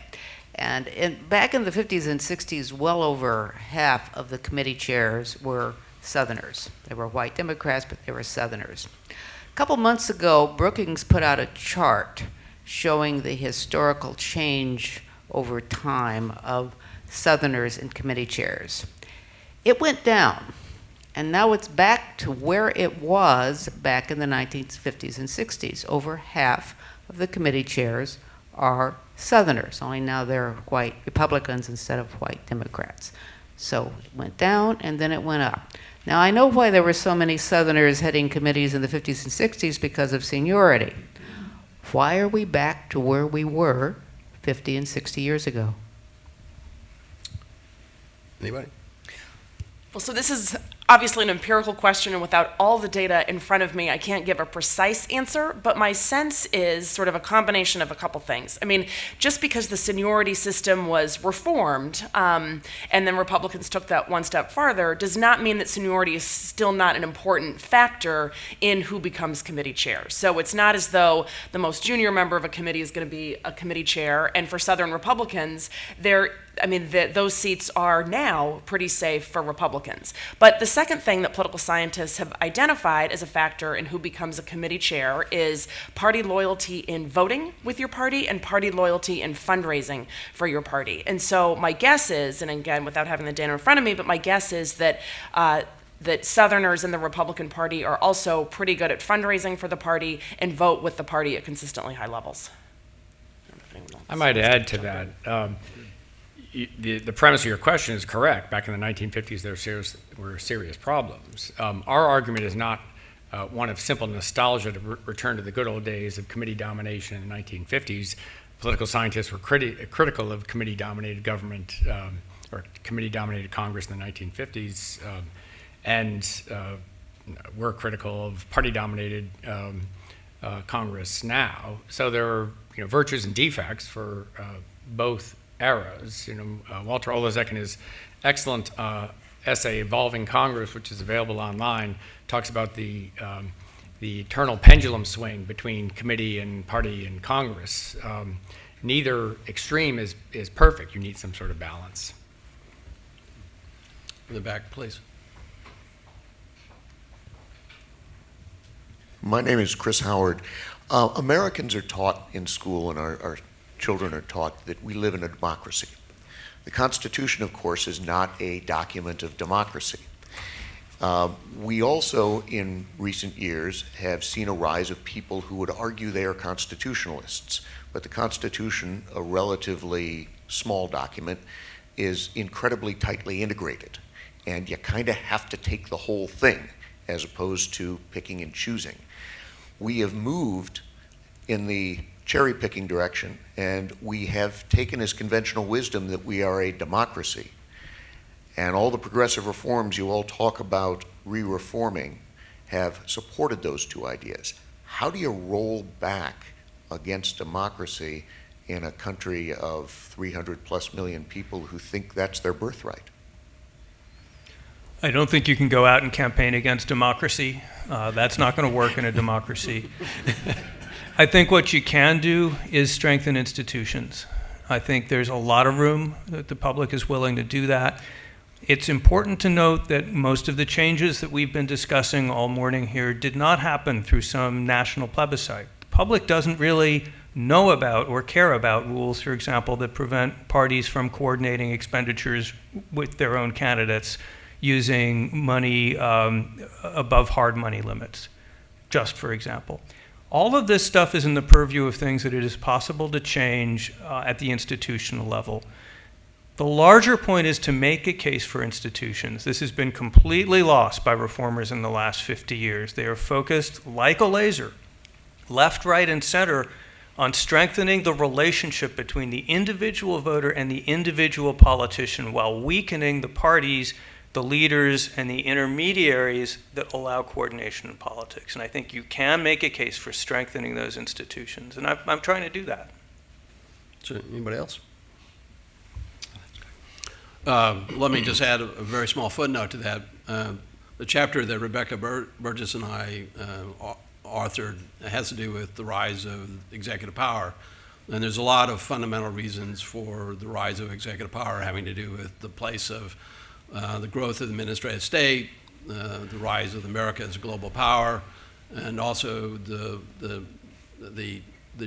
And back in the 50s and 60s, well over half of the committee chairs were Southerners. They were white Democrats, but they were Southerners. A couple months ago, Brookings put out a chart showing the historical change over time of Southerners in committee chairs. It went down, and now it's back to where it was back in the 1950s and 60s. Over half of the committee chairs are Southerners, only now they're white Republicans instead of white Democrats. So it went down and then it went up. Now I know why there were so many Southerners heading committees in the 50s and 60s, because of seniority. Why are we back to where we were 50 and 60 years ago? Anybody? Well, so this is obviously an empirical question, and without all the data in front of me, I can't give a precise answer, but my sense is sort of a combination of a couple things. I mean, just because the seniority system was reformed, and then Republicans took that one step farther, does not mean that seniority is still not an important factor in who becomes committee chair. So it's not as though the most junior member of a committee is going to be a committee chair, and for Southern Republicans, those seats are now pretty safe for Republicans. But the second thing that political scientists have identified as a factor in who becomes a committee chair is party loyalty in voting with your party and party loyalty in fundraising for your party. And so my guess is, and again, without having the data in front of me, but my guess is that that Southerners in the Republican Party are also pretty good at fundraising for the party and vote with the party at consistently high levels. I might add to that. The premise of your question is correct. Back in the 1950s, there were serious problems. Our argument is not one of simple nostalgia to return to the good old days of committee domination in the 1950s. Political scientists were critical of committee-dominated government or committee-dominated Congress in the 1950s, and we're critical of party-dominated Congress now. So there are virtues and defects for both eras. Walter Oleszek in his excellent essay Evolving Congress, which is available online, talks about the eternal pendulum swing between committee and party and Congress. Neither extreme is perfect. You need some sort of balance. In the back, please. My name is Chris Howard. Americans are taught in school, and our children are taught, that we live in a democracy. The Constitution, of course, is not a document of democracy. We also, in recent years, have seen a rise of people who would argue they are constitutionalists. But the Constitution, a relatively small document, is incredibly tightly integrated. And you kind of have to take the whole thing as opposed to picking and choosing. We have moved in the cherry-picking direction, and we have taken as conventional wisdom that we are a democracy. And all the progressive reforms you all talk about re-reforming have supported those two ideas. How do you roll back against democracy in a country of 300 plus million people who think that's their birthright? I don't think you can go out and campaign against democracy. That's not going to work in a democracy. I think what you can do is strengthen institutions. I think there's a lot of room that the public is willing to do that. It's important to note that most of the changes that we've been discussing all morning here did not happen through some national plebiscite. The public doesn't really know about or care about rules, for example, that prevent parties from coordinating expenditures with their own candidates using money above hard money limits, just for example. All of this stuff is in the purview of things that it is possible to change at the institutional level. The larger point is to make a case for institutions. This has been completely lost by reformers in the last 50 years. They are focused, like a laser, left, right, and center, on strengthening the relationship between the individual voter and the individual politician while weakening the parties, the leaders, and the intermediaries that allow coordination in politics. And I think you can make a case for strengthening those institutions, and I'm trying to do that. So, anybody else? Let me just add a very small footnote to that. The chapter that Rebecca Burgess and I authored has to do with the rise of executive power. And there's a lot of fundamental reasons for the rise of executive power having to do with the place of the growth of the administrative state, the rise of America as a global power, and also the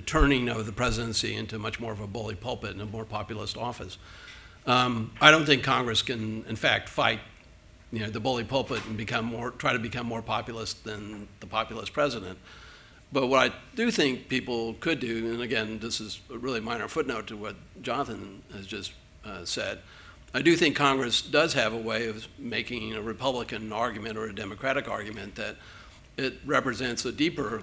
turning of the presidency into much more of a bully pulpit and a more populist office. I don't think Congress can, in fact, fight the bully pulpit and try to become more populist than the populist president. But what I do think people could do, and again, this is a really minor footnote to what Jonathan has just said, I do think Congress does have a way of making a Republican argument or a Democratic argument that it represents a deeper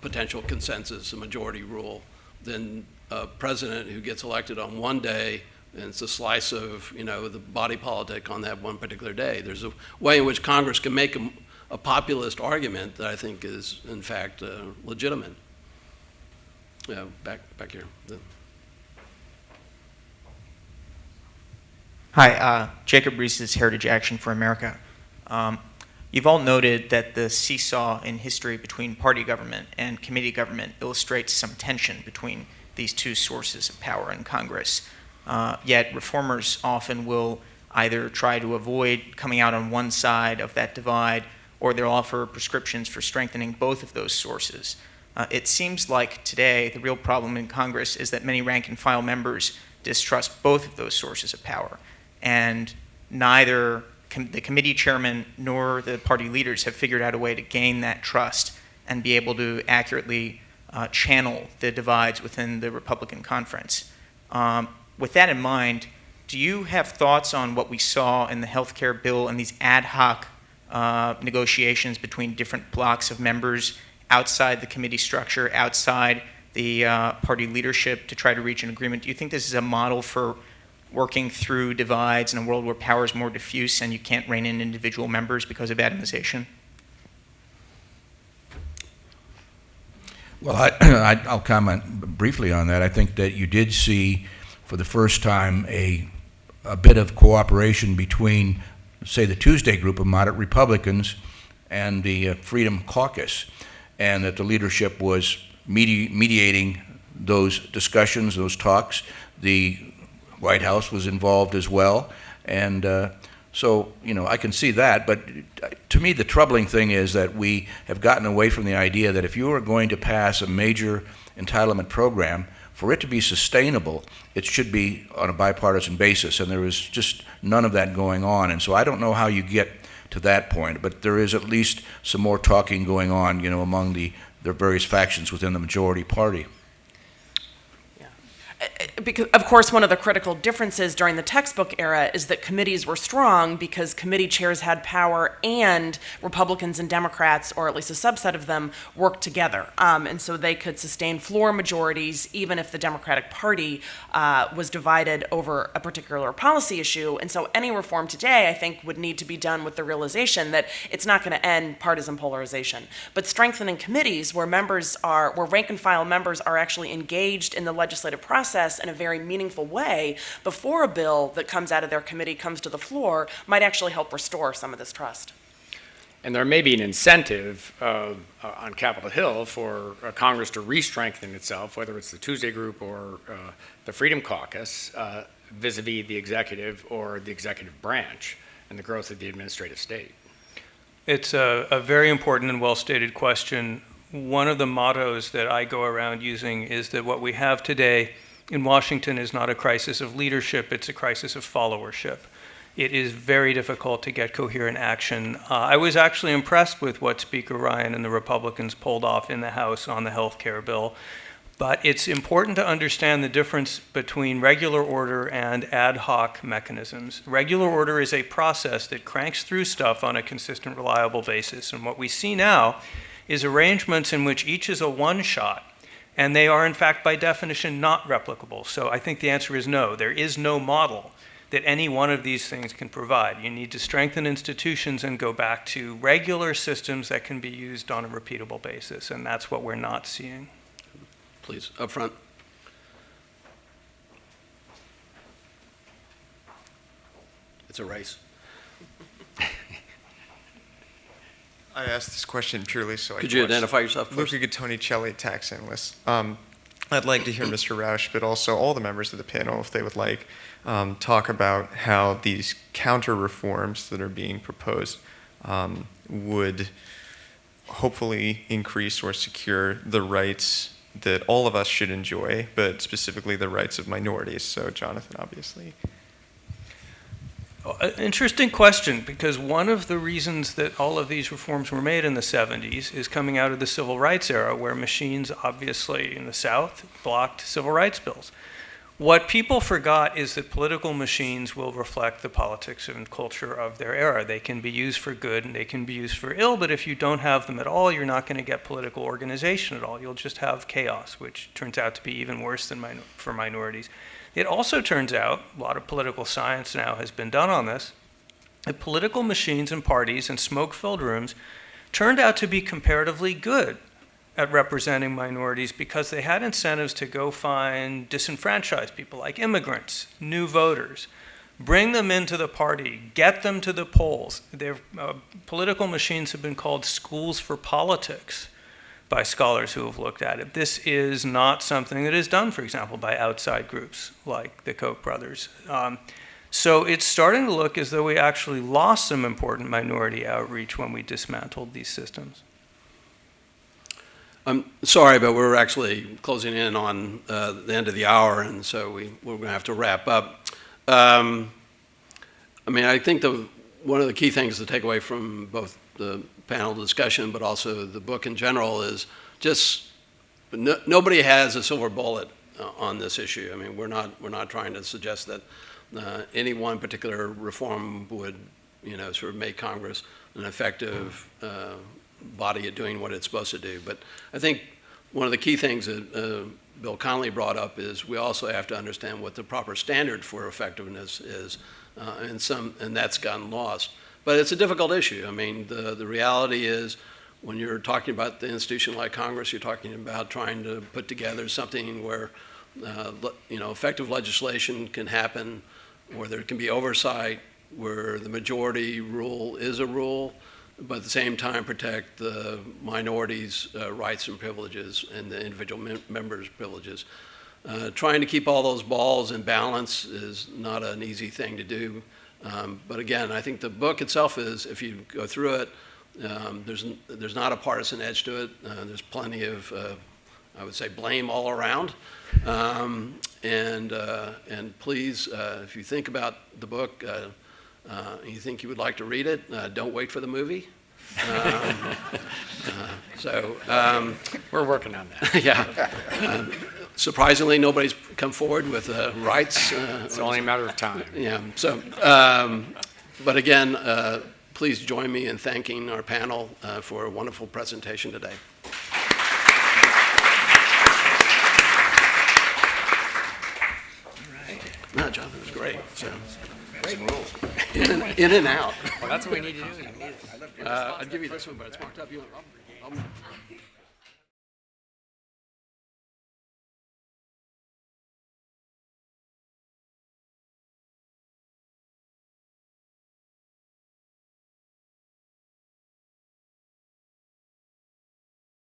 potential consensus, a majority rule, than a president who gets elected on one day and it's a slice of the body politic on that one particular day. There's a way in which Congress can make a populist argument that I think is in fact legitimate. Yeah, back here. Hi, Jacob Reese's Heritage Action for America. You've all noted that the seesaw in history between party government and committee government illustrates some tension between these two sources of power in Congress. Yet reformers often will either try to avoid coming out on one side of that divide, or they'll offer prescriptions for strengthening both of those sources. It seems like today the real problem in Congress is that many rank and file members distrust both of those sources of power, and neither the committee chairman nor the party leaders have figured out a way to gain that trust and be able to accurately channel the divides within the Republican conference. With that in mind, do you have thoughts on what we saw in the health care bill and these ad hoc negotiations between different blocks of members outside the committee structure, outside the party leadership to try to reach an agreement? Do you think this is a model for working through divides in a world where power is more diffuse and you can't rein in individual members because of atomization? Well, I'll comment briefly on that. I think that you did see for the first time a bit of cooperation between, say, the Tuesday group of moderate Republicans and the Freedom Caucus, and that the leadership was mediating those discussions, those talks. The White House was involved as well, and so I can see that. But to me, the troubling thing is that we have gotten away from the idea that if you are going to pass a major entitlement program, for it to be sustainable, it should be on a bipartisan basis, and there is just none of that going on. And so I don't know how you get to that point, but there is at least some more talking going on, among the various factions within the majority party. Because, of course, one of the critical differences during the textbook era is that committees were strong because committee chairs had power and Republicans and Democrats, or at least a subset of them, worked together. And so they could sustain floor majorities even if the Democratic Party was divided over a particular policy issue. And so any reform today, I think, would need to be done with the realization that it's not going to end partisan polarization. But strengthening committees where rank and file members are actually engaged in the legislative process in a very meaningful way before a bill that comes out of their committee comes to the floor might actually help restore some of this trust. And there may be an incentive on Capitol Hill for Congress to re-strengthen itself, whether it's the Tuesday Group or the Freedom Caucus, vis-a-vis the executive or the executive branch and the growth of the administrative state. It's a very important and well-stated question. one of the mottos that I go around using is that what we have today in Washington is not a crisis of leadership, it's a crisis of followership. It is very difficult to get coherent action. I was actually impressed with what Speaker Ryan and the Republicans pulled off in the House on the health care bill. But it's important to understand the difference between regular order and ad hoc mechanisms. Regular order is a process that cranks through stuff on a consistent, reliable basis. And what we see now is arrangements in which each is a one-shot, and they are, in fact, by definition, not replicable. So I think the answer is no. There is no model that any one of these things can provide. You need to strengthen institutions and go back to regular systems that can be used on a repeatable basis, and that's what we're not seeing. Please, up front. It's a race. I asked this question purely so Could you identify yourself first? Luca Gattoni, tax analyst. I'd like to hear Mr. Rausch, but also all the members of the panel, if they would like, talk about how these counter reforms that are being proposed would hopefully increase or secure the rights that all of us should enjoy, but specifically the rights of minorities. So, Jonathan, obviously. Interesting question, because one of the reasons that all of these reforms were made in the 70s is coming out of the civil rights era, where machines, obviously, in the South, blocked civil rights bills. What people forgot is that political machines will reflect the politics and culture of their era. They can be used for good and they can be used for ill, but if you don't have them at all, you're not going to get political organization at all. You'll just have chaos, which turns out to be even worse than for minorities. It also turns out, a lot of political science now has been done on this, that political machines and parties and smoke-filled rooms turned out to be comparatively good at representing minorities because they had incentives to go find disenfranchised people like immigrants, new voters, bring them into the party, get them to the polls. Their political machines have been called schools for politics by scholars who have looked at it. This is not something that is done, for example, by outside groups like the Koch brothers. So it's starting to look as though we actually lost some important minority outreach when we dismantled these systems. I'm sorry, but we're actually closing in on the end of the hour, and so we're going to have to wrap up. I mean, I think one of the key things to take away from both the panel discussion, but also the book in general, is just nobody has a silver bullet on this issue. I mean, we're not trying to suggest that any one particular reform would, sort of make Congress an effective body at doing what it's supposed to do. But I think one of the key things that Bill Connolly brought up is we also have to understand what the proper standard for effectiveness is, and that's gotten lost. But it's a difficult issue. I mean, the reality is when you're talking about the institution like Congress, you're talking about trying to put together something where effective legislation can happen, where there can be oversight, where the majority rule is a rule, but at the same time protect the minorities' rights and privileges and the individual members' privileges. Trying to keep all those balls in balance is not an easy thing to do. But again, I think the book itself is, if you go through it, there's not a partisan edge to it. There's plenty of, I would say, blame all around. And please, if you think about the book, you think you would like to read it, don't wait for the movie. We're working on that. Yeah. Surprisingly, nobody's come forward with rights. It's only a matter of time. Yeah. So, but again, please join me in thanking our panel for a wonderful presentation today. All right. No, Jonathan, it was great. So, Some rules. in and out. Well, that's what we need to do. I'd give you this one, but it's marked up.